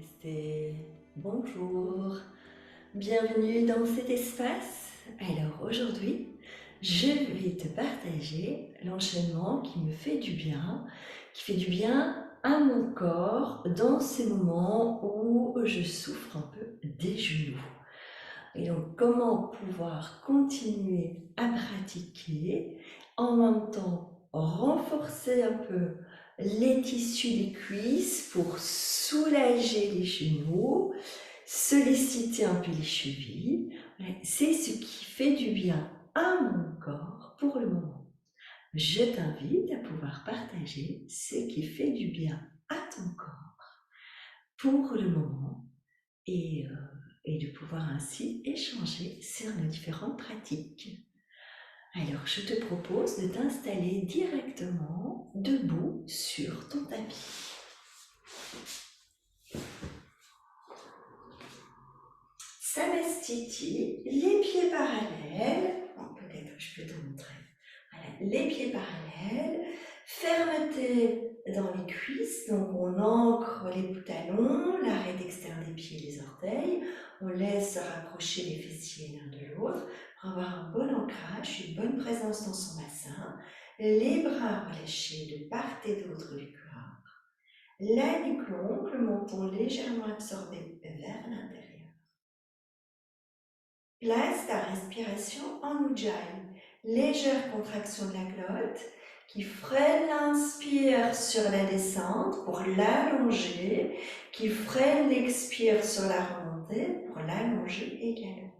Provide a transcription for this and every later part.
Namasté, bonjour, bienvenue dans cet espace. Alors aujourd'hui, je vais te partager l'enchaînement qui me fait du bien, qui fait du bien à mon corps dans ces moments où je souffre un peu des genoux. Et donc comment pouvoir continuer à pratiquer, en même temps renforcer un peu les tissus des cuisses pour soulager les genoux, solliciter un peu les chevilles. C'est ce qui fait du bien à mon corps pour le moment. Je t'invite à pouvoir partager ce qui fait du bien à ton corps pour le moment et, de pouvoir ainsi échanger sur nos différentes pratiques. Alors, je te propose de t'installer directement debout sur ton tapis. Samastiti, les pieds parallèles. Bon, peut-être je peux te montrer. Voilà, les pieds parallèles, fermeté dans les cuisses, donc on ancre les talons, l'arête externe des pieds et les orteils, on laisse rapprocher les fessiers l'un de l'autre pour avoir un bon ancrage, une bonne présence dans son bassin, les bras relâchés de part et d'autre du corps, la nuque longue, le menton légèrement absorbé vers l'intérieur. Place ta respiration en Ujjayi, légère contraction de la glotte qui freine l'inspire sur la descente pour l'allonger, qui freine l'expire sur la remontée pour l'allonger également.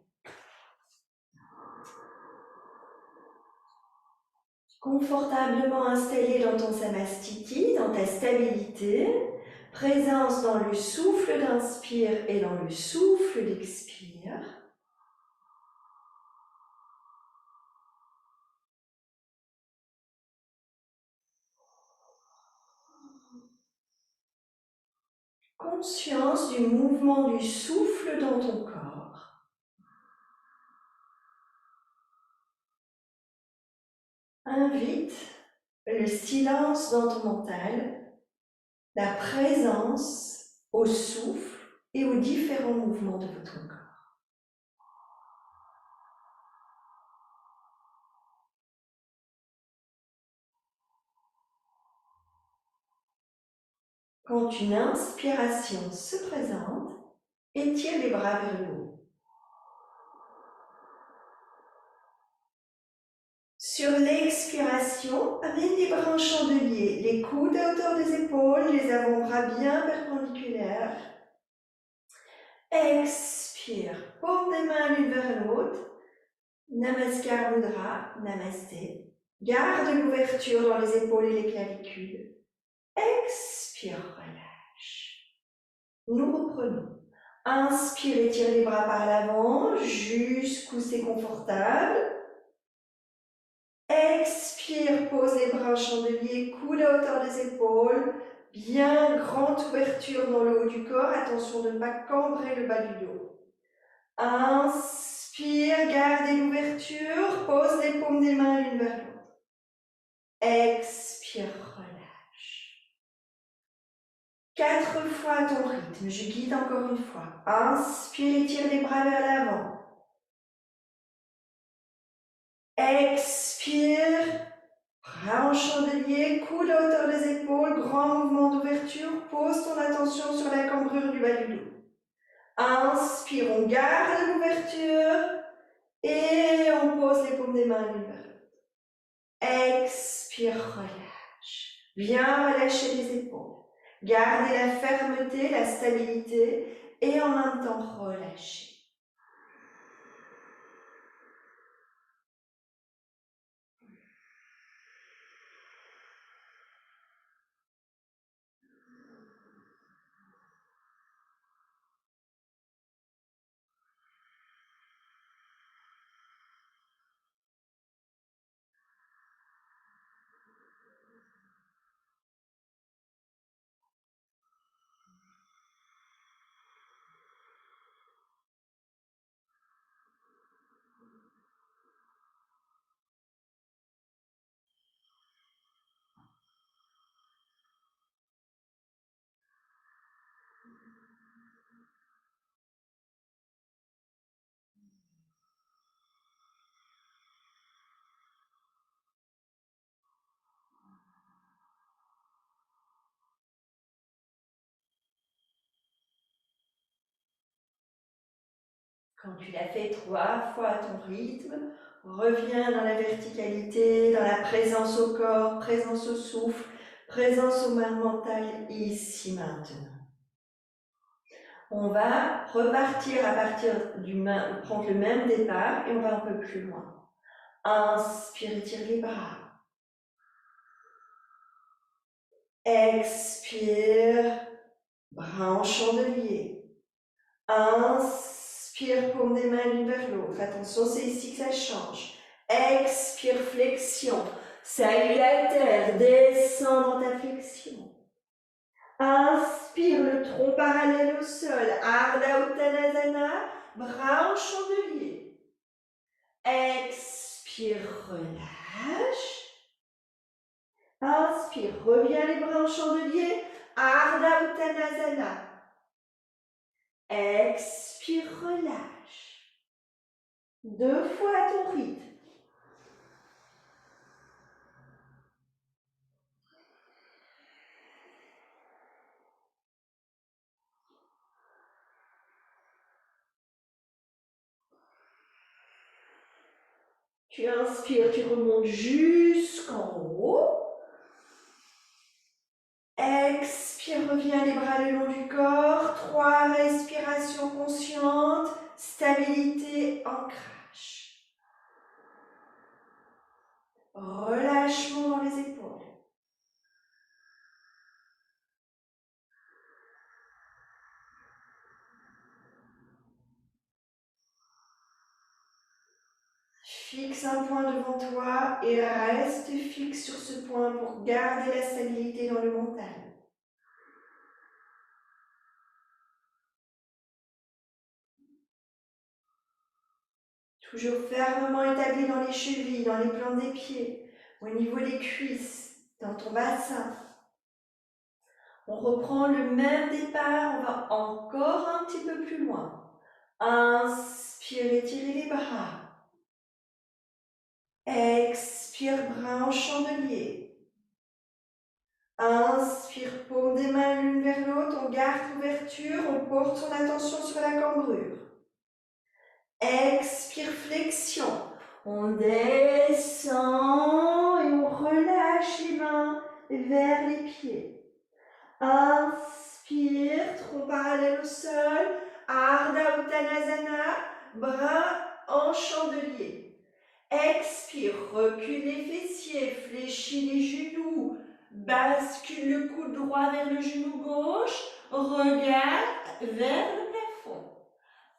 Confortablement installé dans ton samastiti, dans ta stabilité, présence dans le souffle d'inspire et dans le souffle d'expire. Conscience du mouvement du souffle dans ton corps. Invite le silence dans ton mental, la présence au souffle et aux différents mouvements de ton corps. Quand une inspiration se présente, étire les bras vers le haut. Sur l'expiration, amène les bras en chandelier, les coudes à hauteur des épaules, les avant-bras bien perpendiculaires. Expire, paume des mains l'une vers l'autre. Namaskar Mudra, Namasté. Garde l'ouverture dans les épaules et les clavicules. Expire, relâche. Nous reprenons. Inspire, étire les bras par l'avant jusqu'où c'est confortable. Expire, pose les bras en chandelier, coude à hauteur des épaules. Bien grande ouverture dans le haut du corps. Attention de ne pas cambrer le bas du dos. Inspire, gardez l'ouverture. Pose les paumes des mains l'une vers l'autre. Expire, relâche. 4 fois à ton rythme. Je guide encore une fois. Inspire, étire les bras vers l'avant. Expire. Bras en chandelier, coude à hauteur des épaules, grand mouvement d'ouverture, pose ton attention sur la cambrure du bas du dos. Inspire, on garde l'ouverture et on pose les paumes des mains l'une vers l'autre. Expire, relâche. Viens relâcher les épaules. Gardez la fermeté, la stabilité et en même temps relâcher. Quand tu l'as fait 3 fois à ton rythme, reviens dans la verticalité, dans la présence au corps, présence au souffle, présence au mental, ici maintenant. On va repartir à partir prendre le même départ et on va un peu plus loin. Inspire, étire les bras. Expire, bras en chandelier. Inspire, paume des mains l'une vers l'autre. Attention, c'est ici que ça change. Expire, flexion. Salut la terre, descends dans ta flexion. Inspire, le tronc parallèle au sol. Ardha Uttanasana, bras en chandelier. Expire, relâche. Inspire, reviens les bras en chandelier. Ardha Uttanasana. Expire, relâche. 2 fois à ton rythme. Tu inspires, tu remontes jusqu'en haut. Expire, reviens les bras le long du corps. 3 respirations conscientes. Stabilité, ancrage. Relâchement dans les épaules. Fixe un point devant toi et reste fixe sur ce point pour garder la stabilité dans le mental. Toujours fermement établi dans les chevilles, dans les plantes des pieds, au niveau des cuisses, dans ton bassin. On reprend le même départ, on va encore un petit peu plus loin. Inspire, étirez les bras. Expire, bras en chandelier. Inspire, paume des mains l'une vers l'autre, on garde l'ouverture, on porte son attention sur la cambrure. Expire, flexion. On descend et on relâche les mains vers les pieds. Inspire, tronc parallèle au sol. Ardha Uttanasana, bras en chandelier. Expire, recule les fessiers, fléchis les genoux. Bascule le coude droit vers le genou gauche. Regarde vers le plafond.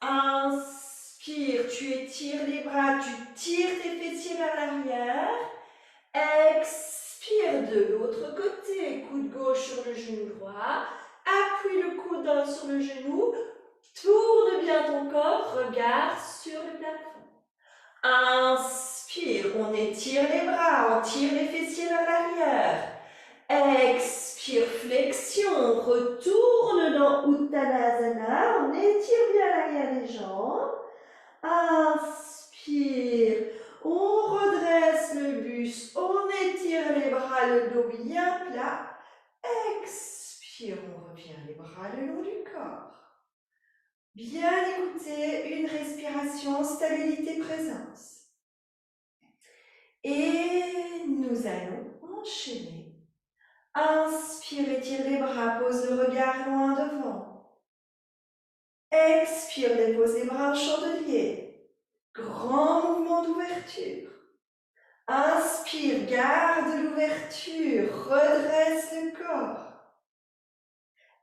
Inspire, tu étires les bras, tu tires tes fessiers vers l'arrière. Expire de l'autre côté, coude gauche sur le genou droit. Appuie le coude sur le genou. Tourne bien ton corps, regarde sur le plafond. Inspire, on étire les bras, on tire les fessiers vers l'arrière. Expire, flexion, on retourne dans Uttanasana, on étire bien l'arrière des jambes. Inspire, on redresse le buste, on étire les bras, le dos bien plat. Expire, on revient les bras le long du corps. Bien écouter, une respiration, stabilité, présence. Et nous allons enchaîner. Inspire, étire les bras, pose le regard loin devant. Expire, dépose les bras en chandelier. Grand mouvement d'ouverture. Inspire, garde l'ouverture, redresse le corps.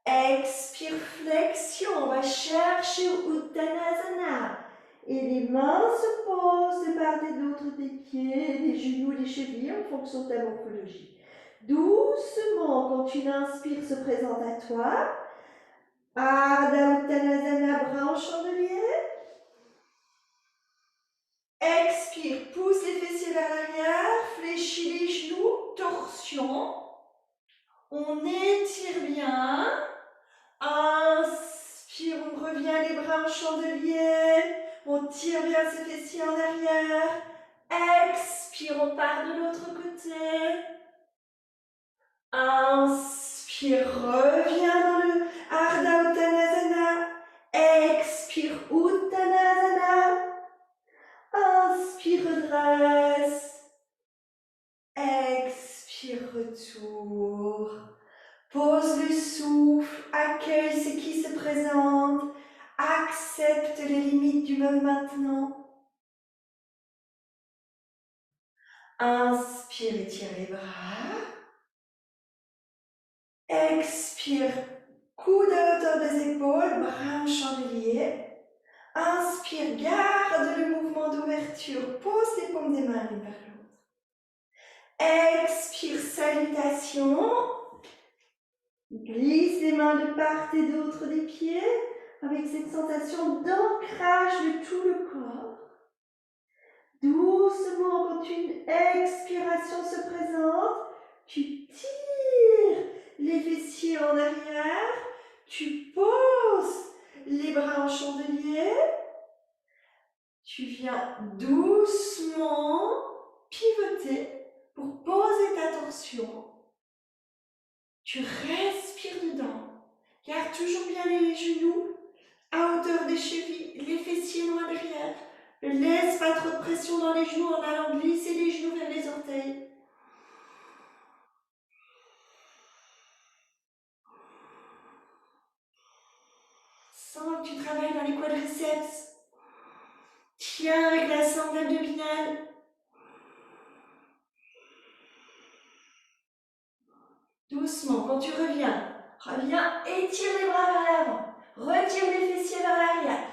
Expire, flexion, on va chercher Uttanasana. Et les mains se posent de part et d'autre des pieds, des genoux, des chevilles en fonction de ta morphologie. Doucement, quand une inspire se présente à toi, Ardha Uttanasana, bras en chandelier. Expire, pousse les fessiers vers l'arrière, fléchis les genoux, torsion. On étire bien. Inspire, on revient les bras en chandelier. On tire bien ses fessiers en arrière. Expire, on part de l'autre côté. Inspire, reviens dans le Ardha Uttanasana. Expire, Uttanasana. redresse. Expire, retour. Pose le souffle, accueille ce qui se présente. Accepte les limites du même maintenant. Inspire, étire les bras. Expire, coude à hauteur des épaules, bras en chandelier. Inspire, garde le mouvement d'ouverture, pose les paumes des mains l'une vers l'autre. Expire, salutation. Glisse les mains de part et d'autre des pieds avec cette sensation d'ancrage de tout le corps. Doucement, quand une expiration se présente, tu tires les fessiers en arrière, tu poses les bras en chandelier, tu viens doucement pivoter pour poser ta torsion. Tu respires dedans. Garde toujours bien les genoux à hauteur des chevilles, les fessiers loin derrière. Ne laisse pas trop de pression dans les genoux en allant glisser les genoux vers les orteils. Sens que tu travailles dans les quadriceps. Tiens avec la sangle abdominale. Doucement, quand tu reviens, étire les bras vers l'avant. Retire les fessiers vers l'arrière.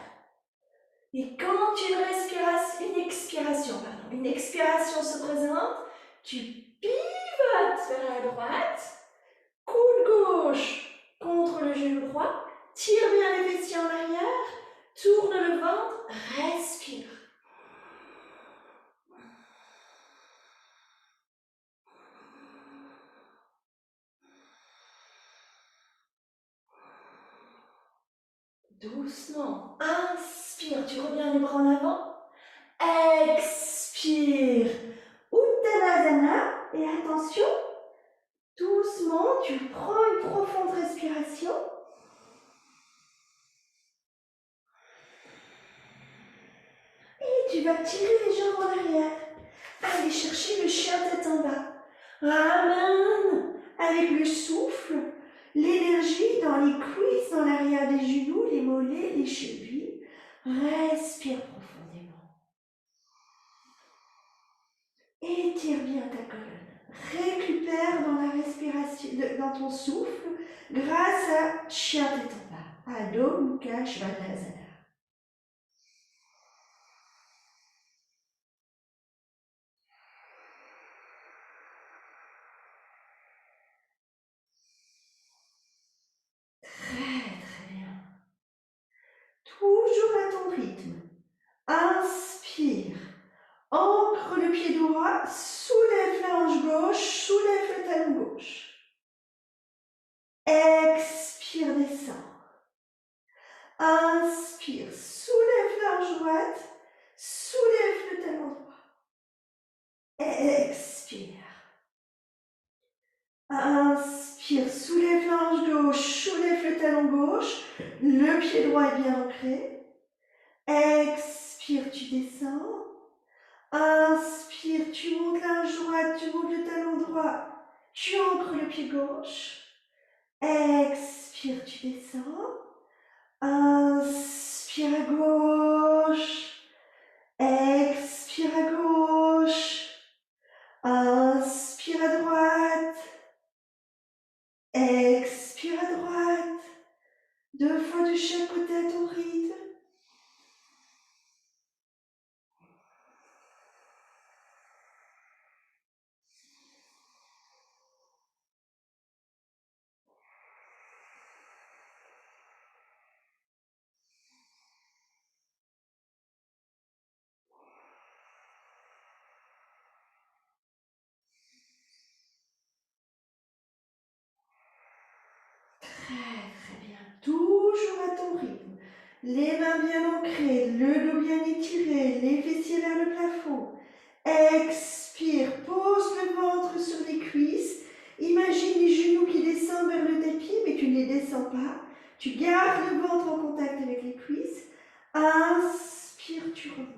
Et quand une expiration se présente, tu pivotes vers la droite, coude gauche contre le genou droit, tire bien les fessiers en arrière, tourne le ventre, respire. Doucement, inspire, tu reviens les bras en avant. Expire, Uttanasana, et attention, doucement, tu prends une profonde respiration. Et tu vas tirer les jambes en arrière. Allez chercher le chien tête en bas. Ramène avec le souffle l'énergie dans les cuisses, dans l'arrière des genoux, les mollets, les chevilles. Respire profondément. Étire bien ta colonne. Récupère dans la respiration, dans ton souffle, grâce à chien tête en bas, Adho Mukha Svanasana. Très bien. Toujours à ton rythme. Inspire. Ancre le pied droit, soulève la hanche gauche, soulève le talon gauche. Expire, descends. Inspire, soulève la hanche droite, soulève le talon droit. Expire. Inspire, soulève la hanche gauche, soulève le talon gauche, le pied droit est bien ancré. Expire, tu descends. Inspire, tu montes la hanche droite, tu montes le talon droit, tu ancres le pied gauche. Expire, tu descends. Inspire à gauche. Expire à gauche. Inspire à droite. Expire à droite. 2 fois de chaque côté à ton rythme. Très bien. Toujours à ton rythme. Les mains bien ancrées, le dos bien étiré, les fessiers vers le plafond. Expire, pose le ventre sur les cuisses. Imagine les genoux qui descendent vers le tapis, mais tu ne les descends pas. Tu gardes le ventre en contact avec les cuisses. Inspire, tu remontes.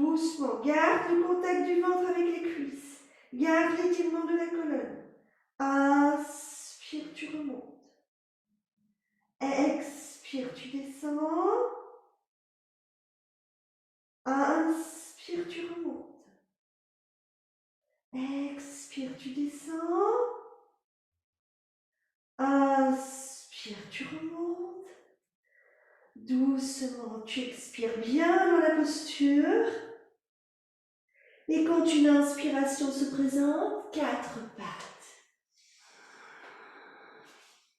Doucement. Garde le contact du ventre avec les cuisses. Garde l'étirement de la colonne. Inspire, tu remontes. Expire, tu descends. Inspire, tu remontes. Expire, tu descends. Inspire, tu remontes. Doucement, tu expires bien dans la posture. Et quand une inspiration se présente, 4 pattes.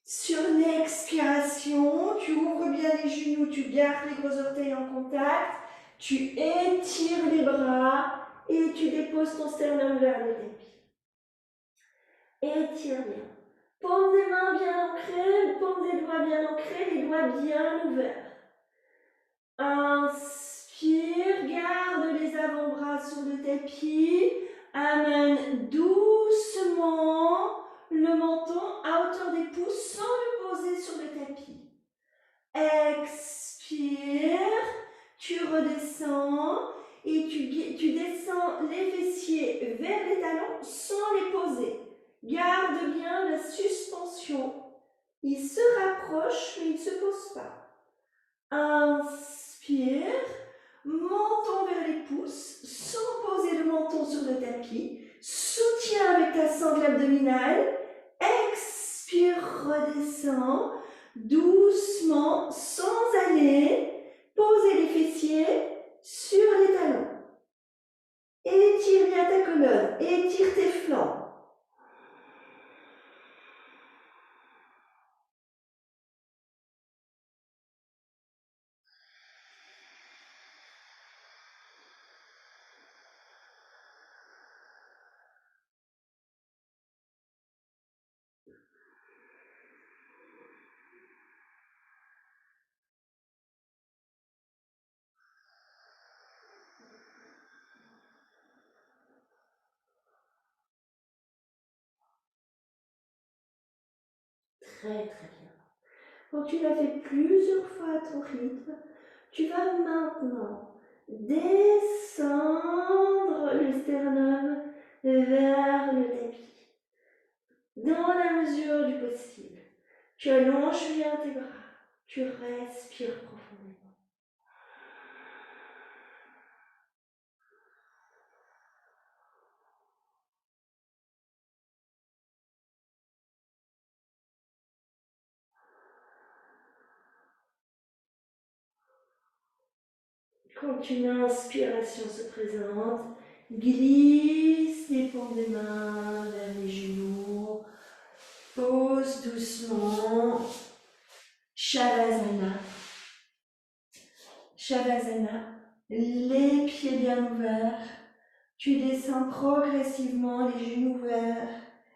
Sur l'expiration, tu ouvres bien les genoux, tu gardes les gros orteils en contact, tu étires les bras et tu déposes ton sternum vers le tapis. Étire bien. Paume des mains bien ancrées, paume des doigts bien ancrés, les doigts bien ouverts. Inspire, garde les avant-bras sur le tapis, amène doucement le menton à hauteur des pouces sans le poser sur le tapis. Expire, tu redescends et tu descends les fessiers vers les talons sans les poser. Garde bien la suspension. Il se rapproche mais il ne se pose pas. Inspire, menton vers les pouces, sans poser le menton sur le tapis. Soutiens avec ta sangle abdominale. Expire, redescends, doucement, sans aller. Posez les fessiers sur les talons. Étire bien ta colonne, étire tes flancs. Très très bien. Quand tu l'as fait plusieurs fois à ton rythme, tu vas maintenant descendre le sternum vers le tapis. Dans la mesure du possible, tu allonges bien tes bras, tu respires profondément. Quand une inspiration se présente, glisse les paumes des mains vers les genoux, pose doucement, Shavasana. Shavasana, les pieds bien ouverts, tu descends progressivement, les genoux ouverts,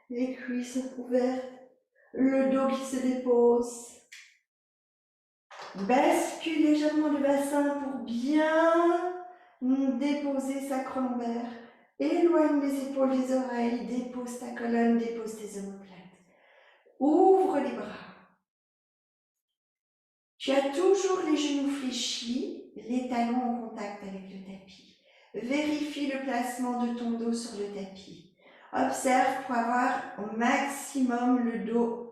les cuisses ouvertes, le dos qui se dépose. Bascule légèrement le bassin pour bien déposer sacre lombaire. Éloigne les épaules des oreilles, dépose ta colonne, dépose tes omoplates. Ouvre les bras. Tu as toujours les genoux fléchis, les talons en contact avec le tapis. Vérifie le placement de ton dos sur le tapis. Observe pour avoir au maximum le dos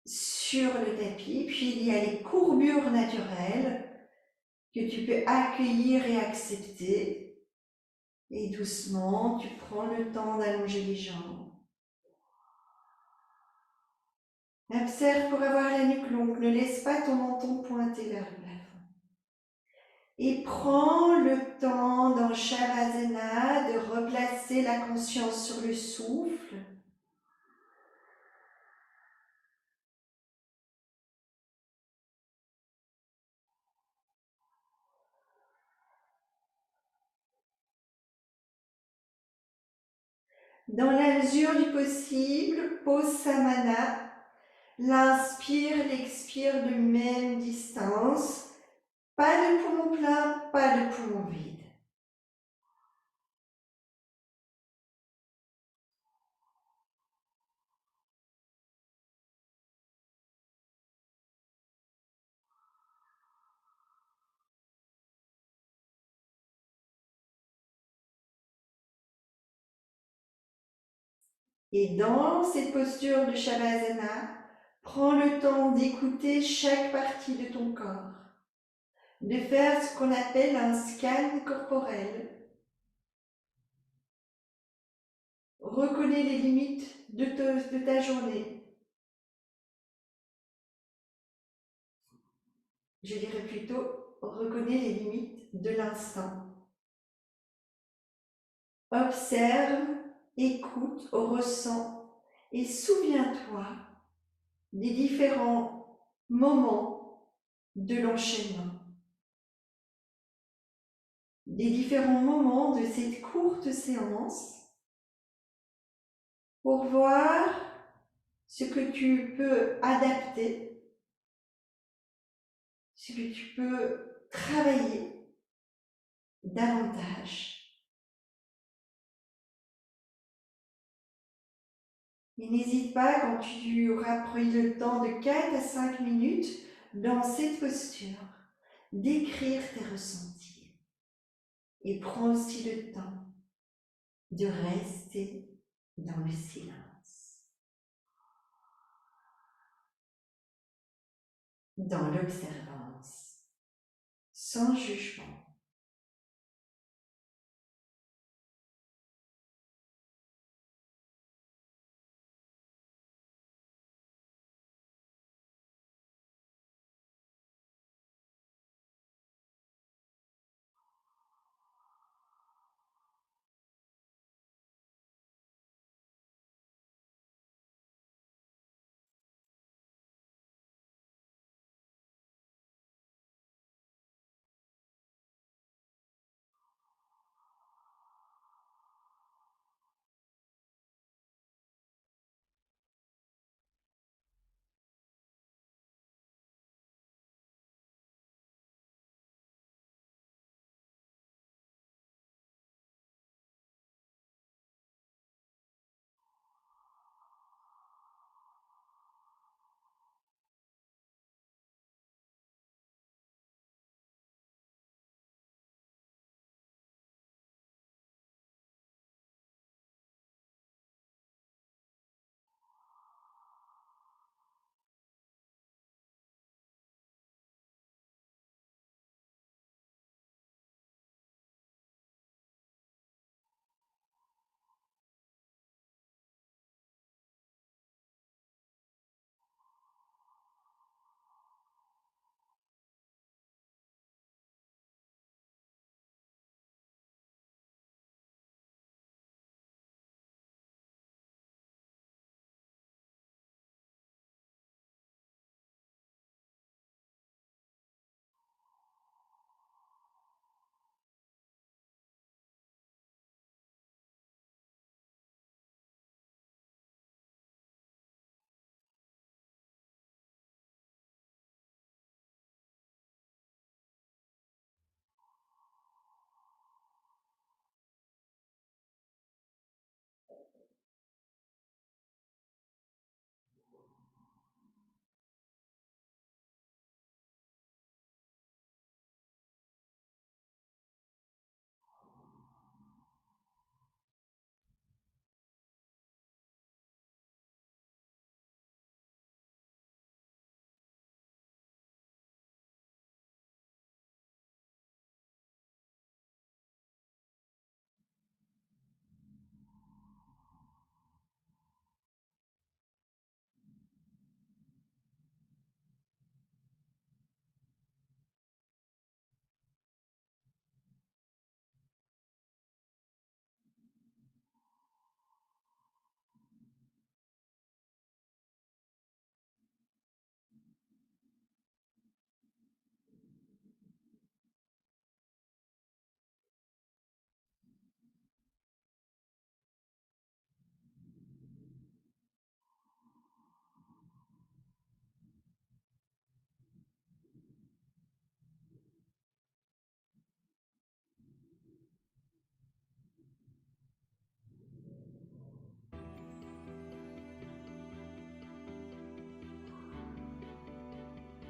sur le tapis. Puis il y a les courbures naturelles que tu peux accueillir et accepter. Et doucement, tu prends le temps d'allonger les jambes. Observe pour avoir la nuque longue. Ne laisse pas ton menton pointer vers le plafond. Et prends le temps dans Shavasana de replacer la conscience sur le souffle. Dans la mesure du possible, pose Samana. L'inspire, l'expire de même distance. Pas de poumon plein, pas de poumon vide. Et dans cette posture de Shavasana, prends le temps d'écouter chaque partie de ton corps, de faire ce qu'on appelle un scan corporel. Reconnais les limites de ta journée. Je dirais plutôt, reconnais les limites de l'instant. Observe, écoute, ressens et souviens-toi des différents moments de l'enchaînement, des différents moments de cette courte séance pour voir ce que tu peux adapter, ce que tu peux travailler davantage. Et n'hésite pas, quand tu auras pris le temps de 4 à 5 minutes dans cette posture, d'écrire tes ressentis. Et prends aussi le temps de rester dans le silence, dans l'observance, sans jugement.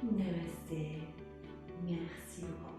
Namasté. Merci beaucoup.